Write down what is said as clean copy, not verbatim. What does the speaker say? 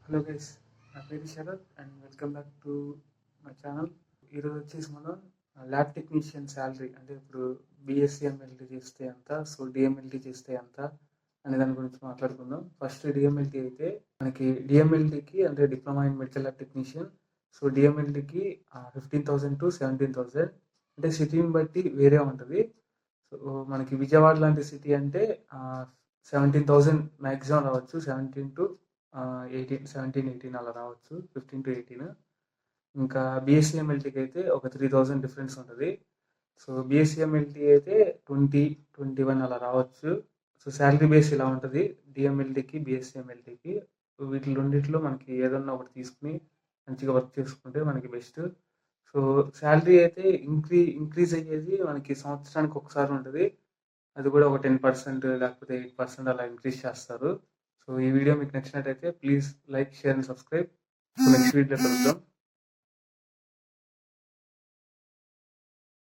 Hello guys, నా పేరు Sharath and welcome back to my channel. ఈరోజు వచ్చేసి మనం ల్యాబ్ టెక్నీషియన్ శాలరీ అంటే ఇప్పుడు బిఎస్సిఎంఎల్టీ చేస్తే ఎంత, సో డిఎంఎల్టీ చేస్తే ఎంత అనే దాని గురించి మాట్లాడుకుందాం. ఫస్ట్ డిఎంఎల్టీ అయితే మనకి డిఎంఎల్టీకి అంటే diploma in medical lab technician, so డిఎంఎల్టీకి 15,000 to 17,000 అంటే సిటీని బట్టి వేరే ఉంటుంది. సో మనకి విజయవాడ లాంటి సిటీ అంటే 17,000 మ్యాక్సిమం రావచ్చు, 17 18 అలా రావచ్చు, 15 to 18. ఇంకా బిఎస్సిఎంఎల్టీకి అయితే ఒక 3,000 డిఫరెన్స్ ఉంటుంది. సో బిఎస్సిఎంఎల్టీ అయితే 20 21 అలా రావచ్చు. సో శాలరీ బేస్ ఇలా ఉంటుంది డిఎంఎల్టీకి బిఎస్సిఎంఎల్టీకి. వీటి రెండిట్లో మనకి ఏదన్నా ఒకటి తీసుకుని మంచిగా వర్క్ చేసుకుంటే మనకి బెస్ట్. సో శాలరీ అయితే ఇంక్రీజ్ అయ్యేది మనకి సంవత్సరానికి ఒకసారి ఉంటుంది. అది కూడా ఒక 10% లేకపోతే 8% అలా ఇంక్రీజ్ చేస్తారు. సో ఈ వీడియో మీకు నచ్చినట్టయితే please like, share and subscribe. So next video కలుద్దాం.